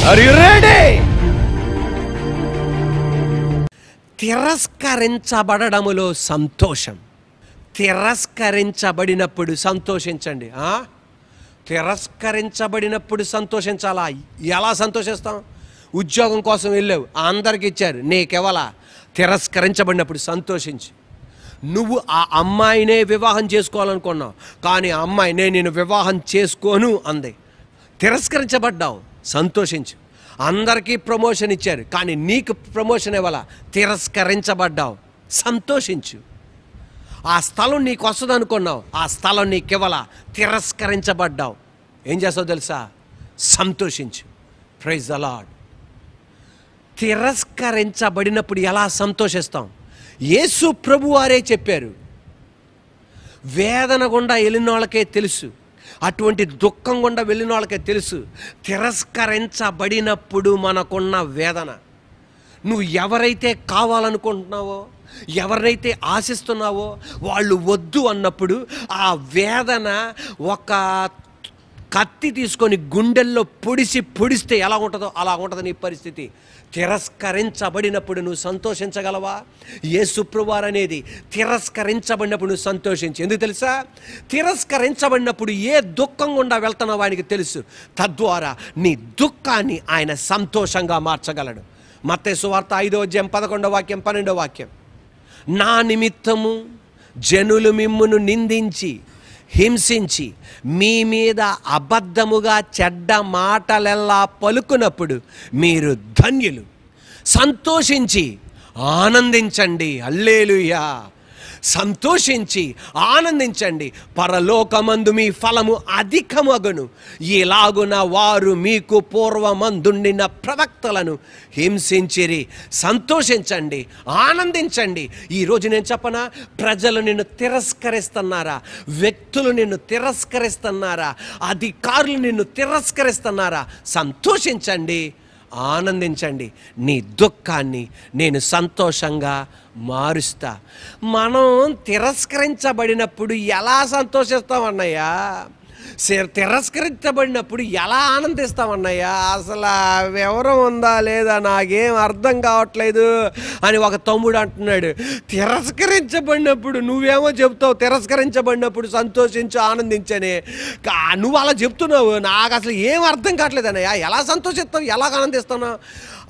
Are you ready? తిరస్కరించబడములో సంతోషం. తిరస్కరించబడినప్పుడు సంతోషించండి. తిరస్కరించబడినప్పుడు సంతోషించాలా? ఎలా సంతోషిస్తాం? ఉద్యోగం కోసం వెళ్ళావు, అందరికి ఇచ్చారు, నీకెవలా? తిరస్కరించబడినప్పుడు సంతోషించు. నువ్వు ఆ అమ్మాయినే వివాహం చేసుకోవాలనుకున్నావు, కానీ ఆ అమ్మాయి నేను వివాహం చేసుకోను అంది. తిరస్కరించబడ్డావు, సంతోషించు. అందరికీ ప్రమోషన్ ఇచ్చారు, కానీ నీకు ప్రమోషన్ ఇవ్వాల, తిరస్కరించబడ్డావు, సంతోషించు. ఆ స్థలం నీకు వస్తుంది అనుకున్నావు, ఆ స్థలం నీకు ఇవ్వాల, తిరస్కరించబడ్డావు. ఏం చేస్తావు తెలుసా? సంతోషించు. Praise the lord. తిరస్కరించబడినప్పుడు ఎలా సంతోషిస్తాం? యేసు ప్రభు వారే చెప్పారు. వేదన గుండా వెళ్ళిన వాళ్ళకే తెలుసు, అటువంటి దుఃఖం గుండా వెళ్ళిన వాళ్ళకే తెలుసు తిరస్కరించబడినప్పుడు మనకున్న వేదన. నువ్వు ఎవరైతే కావాలనుకుంటున్నావో, ఎవరినైతే ఆశిస్తున్నావో వాళ్ళు వద్దు అన్నప్పుడు ఆ వేదన ఒక కత్తి తీసుకొని గుండెల్లో పొడిస్తే ఎలా ఉంటుందో అలా ఉంటుంది నీ పరిస్థితి. తిరస్కరించబడినప్పుడు నువ్వు సంతోషించగలవా? యేసు ప్రభువారు అనేది తిరస్కరించబడినప్పుడు నువ్వు సంతోషించు. ఎందుకు తెలుసా? తిరస్కరించబడినప్పుడు ఏ దుఃఖం గుండా వెళ్తున్నావో ఆయనకి తెలుసు. తద్వారా నీ దుఃఖాన్ని ఆయన సంతోషంగా మార్చగలడు. మత్తయి సువార్త 5వ అధ్యాయం 11వ వాక్యం 12వ వాక్యం. నా నిమిత్తము జనులు మిమ్మును నిందించి హింసించి మీ మీద అబద్ధముగా చెడ్డ మాటలెల్లా పలుకునప్పుడు మీరు ధన్యులు, సంతోషించి ఆనందించండి. హల్లెలూయా. సంతోషించి ఆనందించండి, పరలోకమందు మీ ఫలము అధికమగును. ఇలాగున వారు మీకు పూర్వమందుండిన ప్రవక్తలను హింసించిరి. సంతోషించండి, ఆనందించండి. ఈరోజు నేను చెప్పనా, ప్రజలు నిన్ను తిరస్కరిస్తున్నారా? వ్యక్తులు నిన్ను తిరస్కరిస్తున్నారా? అధికారులు నిన్ను తిరస్కరిస్తున్నారా? సంతోషించండి, ఆనందించండి. నీ దుఃఖాన్ని నేను సంతోషంగా మారుస్తా. మనం తిరస్కరించబడినప్పుడు ఎలా సంతోషిస్తామన్నయ్యా? తిరస్కరించబడినప్పుడు ఎలా ఆనందిస్తామన్నయ్యా? అసలు వివరం ఉందా లేదా నాకేం అర్థం కావట్లేదు అని ఒక తమ్ముడు అంటున్నాడు. తిరస్కరించబడినప్పుడు నువ్వేమో చెప్తావు, తిరస్కరించబడినప్పుడు సంతోషించు ఆనందించని. నువ్వు అలా చెప్తున్నావు, నాకు అసలు ఏం అర్థం కావట్లేదు అన్నయ్య. ఎలా సంతోషిస్తావు, ఎలా ఆనందిస్తున్నావు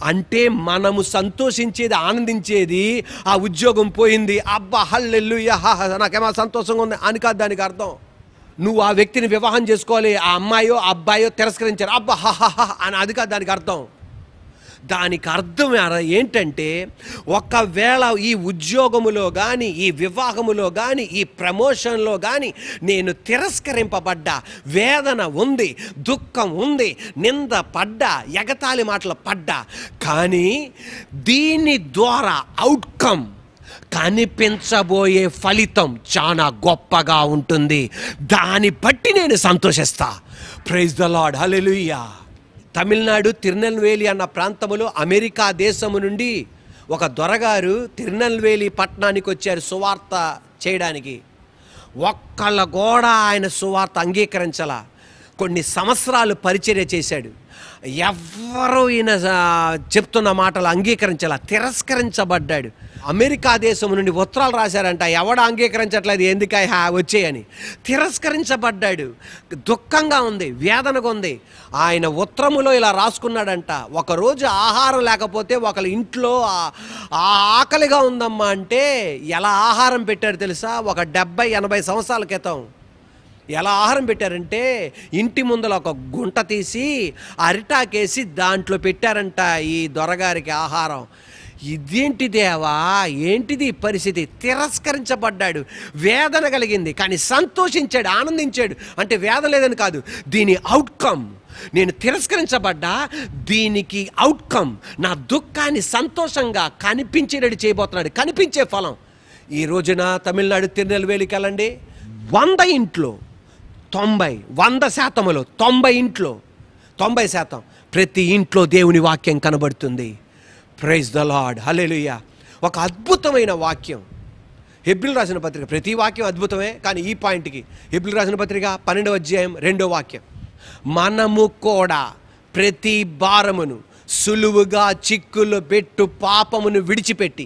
అంటే, మనము సంతోషించేది, ఆనందించేది ఆ ఉద్యోగం పోయింది, అబ్బా హల్లెలూయా నాకేమో సంతోషంగా ఉంది అని కాదు దానికి అర్థం. నువ్వు ఆ వ్యక్తిని వివాహం చేసుకోవాలి, ఆ అమ్మాయో అబ్బాయో తిరస్కరించారు, అబ్బా హహ అని, అది కాదు దానికి అర్థం. దానికి అర్థం ఏంటంటే, ఒకవేళ ఈ ఉద్యోగములో కానీ, ఈ వివాహములో కానీ, ఈ ప్రమోషన్లో కానీ నేను తిరస్కరింపబడ్డా, వేదన ఉంది, దుఃఖం ఉంది, నింద పడ్డా, ఎగతాళి మాటలు పడ్డా, కానీ దీని ద్వారా అవుట్కమ్, కనిపించబోయే ఫలితం చాలా గొప్పగా ఉంటుంది. దాన్ని బట్టి నేను సంతోషిస్తా. Praise the Lord. Hallelujah. Tamil Nadu Tirunelveli అన్న ప్రాంతములో అమెరికా దేశము నుండి ఒక దొరగారు తిరునెల్వేలి పట్టణానికి వచ్చారు సువార్త చేయడానికి. ఒక్కళ్ళ కూడా ఆయన సువార్త అంగీకరించాల. కొన్ని సంవత్సరాలు పరిచర్య చేశాడు. ఎవ్వరూ ఈయన చెప్తున్న మాటలు అంగీకరించాల, తిరస్కరించబడ్డాడు. అమెరికా దేశం నుండి ఉత్తరాలు రాశారంట, ఎవడ అంగీకరించట్లేదు, ఎందుకై వచ్చేయని. తిరస్కరించబడ్డాడు. దుఃఖంగా ఉంది, వేదనగా ఉంది. ఆయన ఉత్తరములో ఇలా రాసుకున్నాడంట, ఒకరోజు ఆహారం లేకపోతే ఒకళ్ళ ఇంట్లో ఆకలిగా ఉందమ్మా అంటే ఎలా ఆహారం పెట్టారు తెలుసా? ఒక 70-80 సంవత్సరాల క్రితం ఎలా ఆహారం పెట్టారంటే, ఇంటి ముందర ఒక గుంట తీసి అరిటాకేసి దాంట్లో పెట్టారంట ఈ దొరగారికి ఆహారం. ఇదేంటి దేవా, ఏంటిది పరిస్థితి? తిరస్కరించబడ్డాడు, వేదన కలిగింది, కానీ సంతోషించాడు, ఆనందించాడు. అంటే వేదన లేదని కాదు, దీని అవుట్కమ్, నేను తిరస్కరించబడ్డా, దీనికి అవుట్కమ్ నా దుఃఖాన్ని సంతోషంగా కనిపించేటట్టు చేయబోతున్నాడు. కనిపించే ఫలం. ఈ రోజున తమిళనాడు తిరునెల్వేలికి వెళ్ళండి, 100 ఇంట్లో 100% 90 ఇంట్లో 90% ప్రతి ఇంట్లో దేవుని వాక్యం కనబడుతుంది. Praise the Lord. హల్లెలూయా. ఒక అద్భుతమైన వాక్యం. హెబ్రీయులకు రాసిన పత్రిక, ప్రతి వాక్యం అద్భుతమే, కానీ ఈ పాయింట్కి హెబ్రీయులకు రాసిన పత్రిక 12వ అధ్యాయం 2వ వాక్యం. మనము కూడా ప్రతి భారమును సులువుగా చిక్కులు పెట్టు పాపమును విడిచిపెట్టి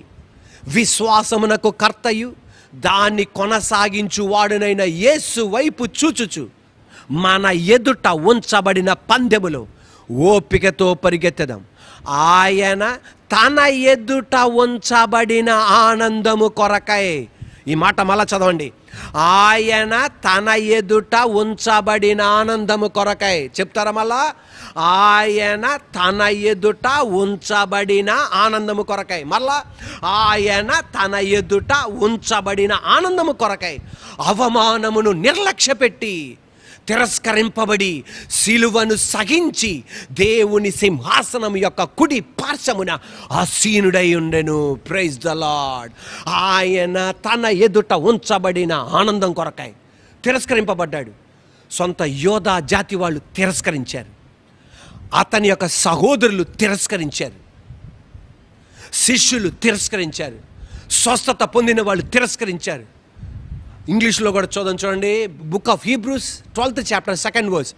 విశ్వాసమునకు కర్తయు దాన్ని కొనసాగించు వాడునైన యేసు వైపు చూచుచు మన ఎదుట ఉంచబడిన పందెములో ఓపికతో పరిగెత్తదాం. ఆయన తన ఎదుట ఉంచబడిన ఆనందము కొరకై, ఈ మాట మళ్ళా చదవండి, ఆయన తన ఎదుట ఉంచబడిన ఆనందము కొరకై. చెప్తారా మళ్ళా? ఆయన తన ఎదుట ఉంచబడిన ఆనందము కొరకై. మళ్ళా ఆయన తన ఎదుట ఉంచబడిన ఆనందము కొరకై అవమానమును నిర్లక్ష్యపెట్టి తిరస్కరింపబడి సిలువను సహించి దేవుని సింహాసనం యొక్క కుడి పార్శ్వమున ఆసీనుడై ఉండెను. Praise the lord. ఆయన తన ఎదుట ఉంచబడిన ఆనందం కొరకై తిరస్కరింపబడ్డాడు. సొంత యోధా జాతి వాళ్ళు తిరస్కరించారు, అతని యొక్క సహోదరులు తిరస్కరించారు, శిష్యులు తిరస్కరించారు, స్వస్థత పొందిన వాళ్ళు తిరస్కరించారు. ఇంగ్లీష్లో కూడా చూడండి, book of Hebrews 12th chapter 2nd verse.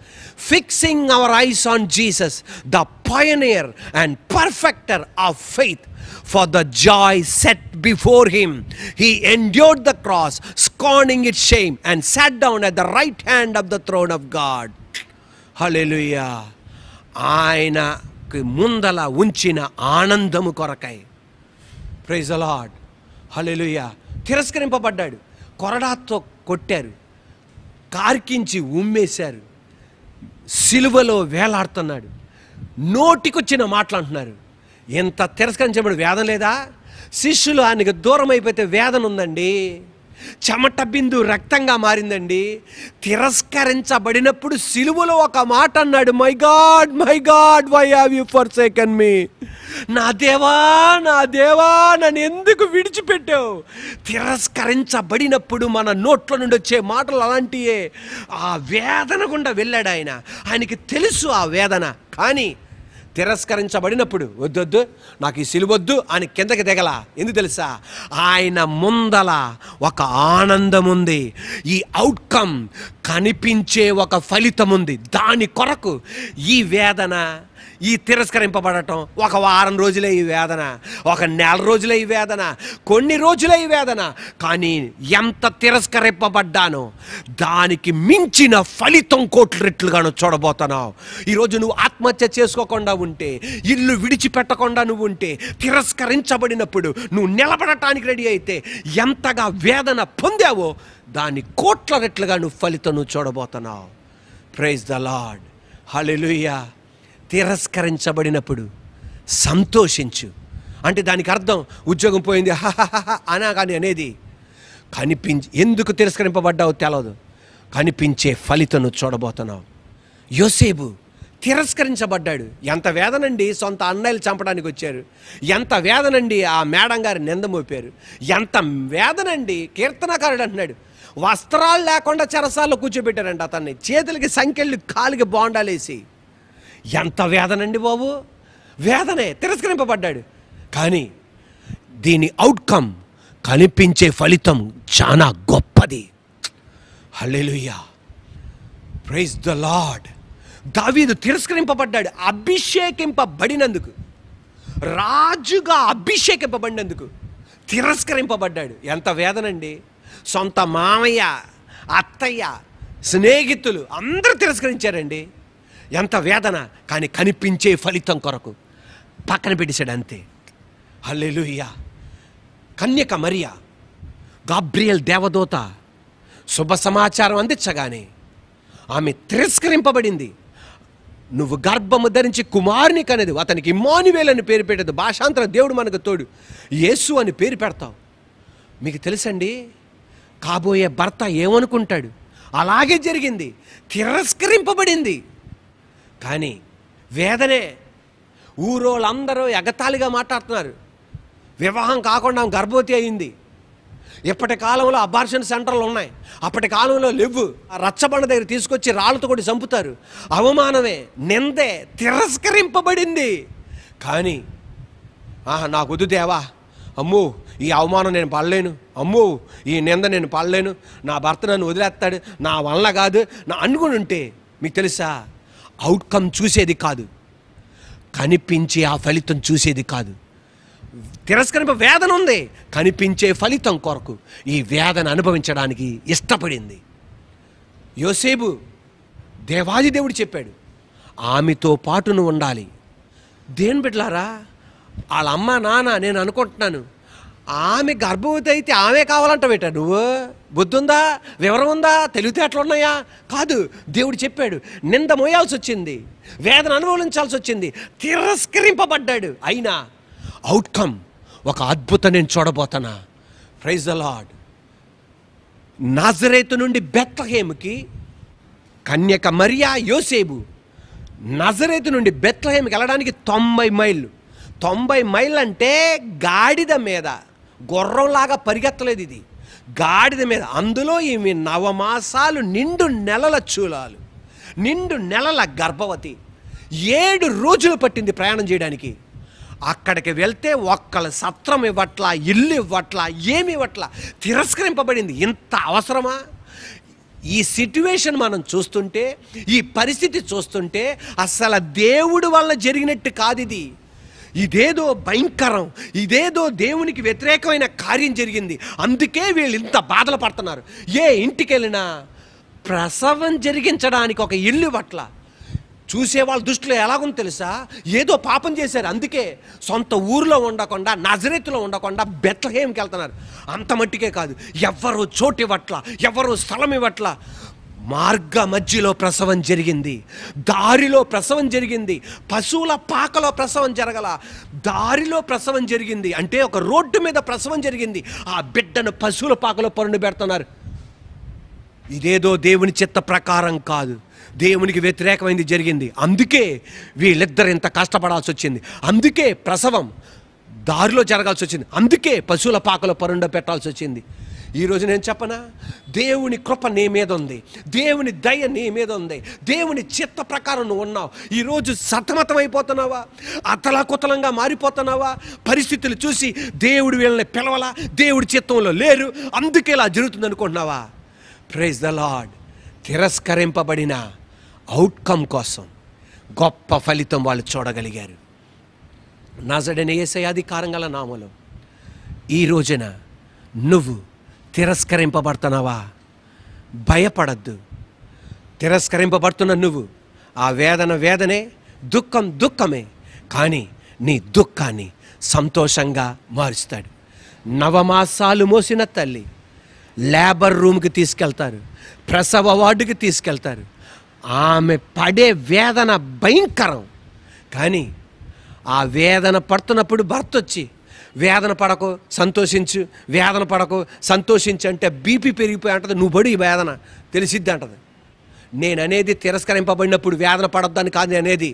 Fixing our eyes on Jesus the pioneer and perfecter of faith, for the joy set before him he endured the cross, scorning its shame and sat down at the right hand of the throne of God. Hallelujah. ఆయనకి ముందల ఉంచిన ఆనందము కొరకై. Praise the Lord. Hallelujah. తిరస్కరింపబడ్డాడు, కొరడాతో కొట్టారు, కార్కించి ఉమ్మేశారు, సిలువలో వేలాడుతున్నాడు, నోటికొచ్చిన మాటలు అంటున్నారు. ఎంత తిరస్కరించబడి వేదన లేదా? శిష్యులు ఆయనకు దూరం అయిపోతే వేదన ఉందండి, చెమట బిందు రక్తంగా మారిందండి. తిరస్కరించబడినప్పుడు సిలువలో ఒక మాట అన్నాడు, my God why have you forsaken me. నా దేవా నన్ను ఎందుకు విడిచిపెట్టావు? తిరస్కరించబడినప్పుడు మన నోట్ల నుండి వచ్చే మాటలు అలాంటియే. ఆ వేదన గుండా వెళ్ళాడు ఆయన. ఆయనకి తెలుసు ఆ వేదన. కానీ తిరస్కరించబడినప్పుడు వద్దొద్దు, నాకు ఈ సిలువొద్దు అని కిందకి దిగల. ఎందుకు తెలుసా? ఆయన ముందల ఒక ఆనందం ఉంది. ఈ అవుట్కమ్ కనిపించే ఒక ఫలితం ఉంది. దాని కొరకు ఈ వేదన, ఈ తిరస్కరింపబడటం ఒక వారం రోజులే ఈ వేదన, ఒక నెల రోజులే ఈ వేదన, కొన్ని రోజులే ఈ వేదన. కానీ ఎంత తిరస్కరింపబడ్డానో దానికి మించిన ఫలితం కోట్ల రెట్లుగాను చూడబోతున్నావు. ఈరోజు నువ్వు ఆత్మహత్య చేసుకోకుండా ఉంటే, ఇల్లు విడిచిపెట్టకుండా నువ్వు ఉంటే, తిరస్కరించబడినప్పుడు నువ్వు నిలబడటానికి రెడీ అయితే ఎంతగా వేదన పొందావో దాని కోట్ల రెట్లుగా నువ్వు ఫలితం నువ్వు చూడబోతున్నావు. Praise the Lord. హల్లెలూయా. తిరస్కరించబడినప్పుడు సంతోషించు అంటే దానికి అర్థం ఉద్యోగం పోయింది అనా కానీ అనేది ఎందుకు తిరస్కరింపబడ్డావో తెలవదు, కనిపించే ఫలితం చూడబోతున్నావు. యోసేపు తిరస్కరించబడ్డాడు. ఎంత వేదనండి, సొంత అన్నయ్యలు చంపడానికి వచ్చారు. ఎంత వేదనండి, ఆ మేడం గారి నింద మోపారు. ఎంత వేదనండి. కీర్తనకారుడు అంటున్నాడు, వస్త్రాలు లేకుండా చెరసాల్లో కూర్చోబెట్టారంట అతన్ని, చేతులకి సంకెళ్ళు, కాలికి బోండాలేసి. ఎంత వేదనండి బాబు, వేదనే. తిరస్కరింపబడ్డాడు. కానీ దీని అవుట్కమ్, కనిపించే ఫలితం చాలా గొప్పది. హల్లెలూయా. Praise the Lord. దావీదు తిరస్కరింపబడ్డాడు అభిషేకింపబడినందుకు, రాజుగా అభిషేకింపబడినందుకు తిరస్కరింపబడ్డాడు. ఎంత వేదనండి. సొంత మామయ్య, అత్తయ్య, స్నేహితులు అందరూ తిరస్కరించారండి. ఎంత వేదన. కానీ కనిపించే ఫలితం కొరకు పక్కన పెట్టేశాడు అంతే. హల్లెలూయా. కన్యక మరియ, గాబ్రియల్ దేవదూత శుభ సమాచారం అందించగానే ఆమె తిరస్కరింపబడింది. నువ్వు గర్భము ధరించి కుమారుని కనేది, అతనికి ఇమ్మానుయేల్ అని పేరు పెట్టదు. భాషాంతర దేవుడు మనకు తోడు, యేసు అని పేరు పెడతావు. మీకు తెలుసండి, కాబోయే భర్త ఏమనుకుంటాడు? అలాగే జరిగింది. తిరస్కరింపబడింది. కానీ వేదనే. ఊరోళ్ళందరూ ఎగతాళిగా మాట్లాడుతున్నారు. వివాహం కాకుండా గర్భవతి అయింది. ఇప్పటి కాలంలో అబార్షన్ సెంటర్లు ఉన్నాయి, అప్పటి కాలంలో లేవు. రచ్చబండ దగ్గర తీసుకొచ్చి రాళ్ళతో కూడా చంపుతారు. అవమానమే, నిందే. తిరస్కరింపబడింది. కానీ నాకు వద్దు దేవా, అమ్మో ఈ అవమానం నేను పడలేను, అమ్మో ఈ నింద నేను పడలేను, నా భర్త నన్ను వదిలేస్తాడు, నా వల్ల కాదు నా అనుకుని ఉంటే, మీకు తెలుసా, అవుట్కమ్ చూసేది కాదు, కనిపించే ఆ ఫలితం చూసేది కాదు. తిరస్కరింప వేదన ఉంది, కనిపించే ఫలితం కొరకు ఈ వేదన అనుభవించడానికి ఇష్టపడింది. యోసేపు దేవాది దేవుడు చెప్పాడు, ఆమెతో పాటు నువ్వు ఉండాలి. దేని బిడ్డలారా, వాళ్ళ అమ్మ నాన్న నేను అనుకుంటున్నాను, ఆమె గర్భవతి అయితే ఆమె కావాలంట బేట. నువ్వు బుద్ధి ఉందా, వివరం ఉందా, తెలివితేటలు ఉన్నాయా? కాదు, దేవుడు చెప్పాడు. నింద మోయాల్సి వచ్చింది, వేదన అనుభవించాల్సి వచ్చింది, తిరస్కరింపబడ్డాడు. అయినా అవుట్కమ్ ఒక అద్భుతం నేను చూడబోతున్నా. Praise the Lord. నజరేతు నుండి బెత్లెహేముకి కన్యక మరియా యోసేపు నజరేతు నుండి బెత్లెహేముకి వెళ్ళడానికి 90 మైళ్ళు. 90 మైళ్ళు అంటే గాడిద మీద, గుర్రంలాగా పరిగెత్తలేదు ఇది, గాడిద మీద. అందులో ఈమె 9 మాసాలు నిండు నెలల చూలాలు, నిండు నెలల గర్భవతి. 7 రోజులు పట్టింది ప్రయాణం చేయడానికి. అక్కడికి వెళ్తే ఒక్కళ్ళ సత్రం ఇవ్వట్లా, ఇల్లు ఇవ్వట్లా, ఏమి ఇవ్వట్లా, తిరస్కరింపబడింది. ఇంత అవసరమా? ఈ సిట్యువేషన్ మనం చూస్తుంటే, ఈ పరిస్థితి చూస్తుంటే అసలు దేవుడి వల్ల జరిగినట్టు కాదు ఇది. ఇదేదో భయంకరం, ఇదేదో దేవునికి వ్యతిరేకమైన కార్యం జరిగింది. అందుకే వీళ్ళు ఇంత బాధలు పడుతున్నారు. ఏ ఇంటికి వెళ్ళినా ప్రసవం జరిగించడానికి ఒక ఇల్లు పట్ల చూసేవాళ్ళ దృష్టిలో ఎలాగుంది తెలుసా? ఏదో పాపం చేశారు, అందుకే సొంత ఊరిలో ఉండకుండా, నజరేతులో ఉండకుండా బెత్లెహేముకి వెళ్తున్నారు. అంత మట్టికే కాదు, ఎవరు చోటు ఇవ్వట్ల, ఎవరు స్థలం ఇవ్వట్ల. మార్గ మధ్యలో ప్రసవం జరిగింది, దారిలో ప్రసవం జరిగింది, పశువుల పాకలో ప్రసవం జరగల, దారిలో ప్రసవం జరిగింది. అంటే ఒక రోడ్డు మీద ప్రసవం జరిగింది. ఆ బిడ్డను పశువుల పాకలో పరుండి పెడుతున్నారు. ఇదేదో దేవుని చిత్త ప్రకారం కాదు, దేవునికి వ్యతిరేకమైంది జరిగింది. అందుకే వీళ్ళిద్దరు ఇంత కష్టపడాల్సి వచ్చింది. అందుకే ప్రసవం దారిలో జరగాల్సి వచ్చింది. అందుకే పశువుల పాకలో పరుండ పెట్టాల్సి వచ్చింది. ఈరోజు నేను చెప్పనా, దేవుని కృప నీ మీద ఉంది, దేవుని దయ నీ మీద ఉంది, దేవుని చిత్త ప్రకారం నువ్వు ఉన్నావు. ఈరోజు సతమతం అయిపోతున్నావా, అతలాకుతలంగా మారిపోతున్నావా? పరిస్థితులు చూసి దేవుడు వీళ్ళని పిలవలా, దేవుడి చిత్తంలో లేరు, అందుకే ఇలా జరుగుతుంది అనుకుంటున్నావా? Praise the Lord. తిరస్కరింపబడిన అవుట్కమ్ కోసం గొప్ప ఫలితం వాళ్ళు చూడగలిగారు. నజరేయుడైన యేసయ్య అధికారం గల నామములో ఈ రోజున నువ్వు తిరస్కరింపబడుతున్నావా? భయపడద్దు. తిరస్కరింపబడుతున్న నువ్వు, ఆ వేదన వేదనే, దుఃఖం దుఃఖమే, కానీ నీ దుఃఖాన్ని సంతోషంగా మారుస్తాడు. 9 మాసాలు మోసిన తల్లి లేబర్ రూమ్కి తీసుకెళ్తారు, ప్రసవ వార్డుకి తీసుకెళ్తారు. ఆమె పడే వేదన భయంకరం. కానీ ఆ వేదన పడుతున్నప్పుడు భర్త వచ్చి, వేదన పడకు సంతోషించు, వేదన పడకు సంతోషించు అంటే బీపీ పెరిగిపోయి అంటది, నువ్వు పడి వేదన తెలిసిద్ది అంటది. నేను అనేది తిరస్కరింపబడినప్పుడు వేదన పడొద్దని కాదు నేనేది.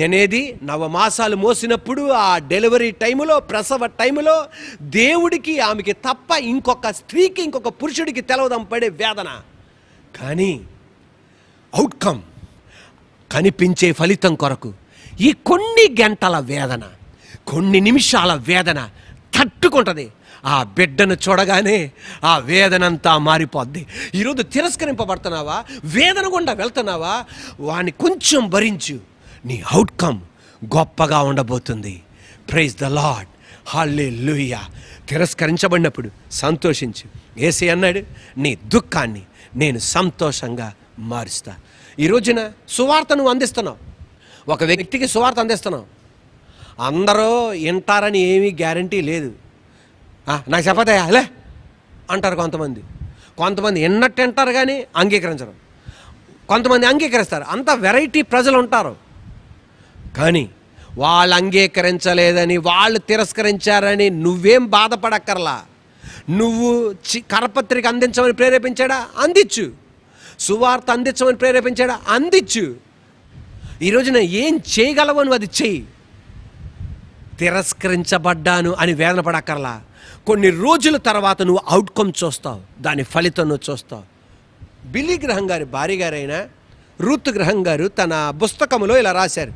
9 మాసాలు మోసినప్పుడు ఆ డెలివరీ టైములో, ప్రసవ టైములో దేవుడికి ఆమెకి తప్ప ఇంకొక స్త్రీకి, ఇంకొక పురుషుడికి తెలవదం పడే వేదన. కానీ అవుట్కమ్, కనిపించే ఫలితం కొరకు ఈ కొన్ని గంటల వేదన, కొన్ని నిమిషాల వేదన తట్టుకుంటుంది. ఆ బిడ్డను చూడగానే ఆ వేదనంతా మారిపోద్ది. ఈరోజు తిరస్కరింపబడుతున్నావా, వేదన గుండా వెళ్తున్నావా, వాడిని కొంచెం భరించు, నీ అవుట్కమ్ గొప్పగా ఉండబోతుంది. Praise the Lord. హల్లెలూయా. తిరస్కరించబడినప్పుడు సంతోషించు. యేసయ్య అన్నాడు, నీ దుఃఖాన్ని నేను సంతోషంగా మారుస్తా. ఈ రోజున సువార్త నువ్వు అందిస్తున్నావు, ఒక వ్యక్తికి సువార్త అందిస్తున్నావు. అందరూ వింటారని ఏమీ గ్యారంటీ లేదు. నాకు చెప్పదయా లే అంటారు కొంతమంది. కొంతమంది విన్నట్టు వింటారు కానీ అంగీకరించరు, కొంతమంది అంగీకరిస్తారు. అంత వెరైటీ ప్రజలు ఉంటారు. కానీ వాళ్ళు అంగీకరించలేదని, వాళ్ళు తిరస్కరించారని నువ్వేం బాధపడక్కర్లా. నువ్వు కరపత్రిక అందించమని ప్రేరేపించాడా, అందించు. సువార్త అందించమని ప్రేరేపించాడా, అందించు. ఈ రోజున ఏం చేయగలవు నువ్వు అది చెయ్యి. తిరస్కరించబడ్డాను అని వేదన పడక్కర్లా. కొన్ని రోజుల తర్వాత నువ్వు అవుట్కమ్ చూస్తావు, దాని ఫలితం నువ్వు చూస్తావు. బిల్లీ గ్రహం గారి భార్య గారైన రూత్ గ్రహం గారు తన పుస్తకంలో ఇలా రాశారు.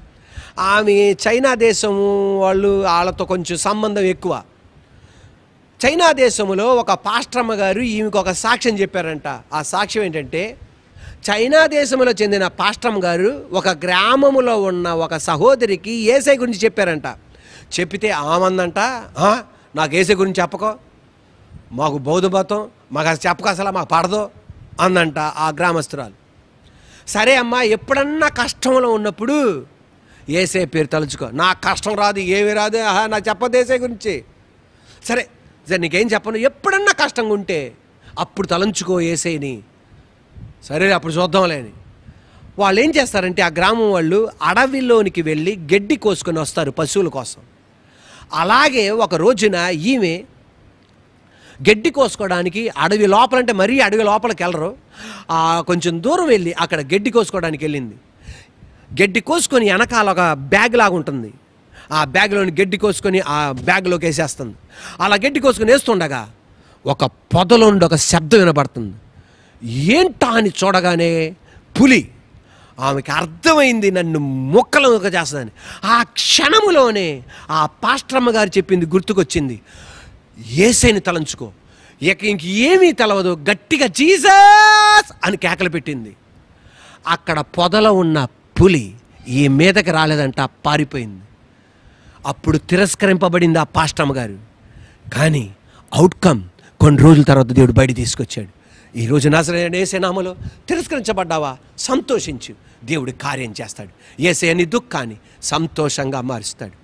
ఆమె చైనా దేశం వాళ్ళతో కొంచెం సంబంధం ఎక్కువ. చైనా దేశంలో ఒక పాస్టరమ్మ గారు ఈమెకు ఒక సాక్ష్యం చెప్పారంట. ఆ సాక్ష్యం ఏంటంటే, చైనా దేశంలో చెందిన పాస్టమ్ గారు ఒక గ్రామములో ఉన్న ఒక సహోదరికి యేసయ్య గురించి చెప్పారంట. చెప్పితే ఆమందంట, నాకు యేసయ్య గురించి చెప్పకో, మాకు బౌద్ధ మతం మాకు అది చెప్పక, అసలు మాకు పడదు అందంట ఆ గ్రామస్తురాలు. సరే అమ్మా, ఎప్పుడన్నా కష్టంలో ఉన్నప్పుడు యేసయ్య పేరు తలుచుకో. నాకు కష్టం రాదు, ఏమీ రాదు, నాకు చెప్పదు యేసయ్య గురించి. సరే నీకేం చెప్పను, ఎప్పుడన్నా కష్టంగా ఉంటే అప్పుడు తలంచుకో యేసయ్యని. సరే అప్పుడు చూద్దాంలే అని వాళ్ళు ఏం చేస్తారంటే, ఆ గ్రామం వాళ్ళు అడవిలోనికి వెళ్ళి గడ్డి కోసుకొని వస్తారు పశువుల కోసం. అలాగే ఒక రోజున ఈమె గడ్డి కోసుకోవడానికి అడవి లోపలంటే మరీ అడవి లోపలికి వెళ్ళరు, కొంచెం దూరం వెళ్ళి అక్కడ గడ్డి కోసుకోవడానికి వెళ్ళింది. గడ్డి కోసుకొని వెనకాల ఒక బ్యాగ్ లాగా ఉంటుంది, ఆ బ్యాగ్లోని గడ్డి కోసుకొని ఆ బ్యాగ్లోకి వేసేస్తుంది. అలా గడ్డి కోసుకొని వేస్తుండగా ఒక పొదలోండి ఒక శబ్దం వినబడుతుంది. ఏంటా అని చూడగానే పులి. ఆమెకి అర్థమైంది నన్ను ముక్కలుగా చేస్తుందని. ఆ క్షణములోనే ఆ పాస్టరమ్మ గారు చెప్పింది గుర్తుకొచ్చింది, యేసయ్యని తలంచుకో. ఇంకేమీ తెలవదు, గట్టిగా జీసస్ అని కేకలు పెట్టింది. అక్కడ పొదలో ఉన్న పులి ఈ మీదకి రాలేదంట, పారిపోయింది. అప్పుడు తిరస్కరింపబడింది ఆ పాస్టరమ్మ గారు. కానీ అవుట్కమ్ కొన్ని రోజుల తర్వాత దేవుడు బయట తీసుకొచ్చాడు. ఈరోజు నజరేయుడైన యేసయ్య నామములో తిరస్కరించబడ్డావా? సంతోషించు, దేవుడు కార్యం చేస్తాడు. యేసయ్య నీ దుఃఖాన్ని సంతోషంగా మారుస్తాడు.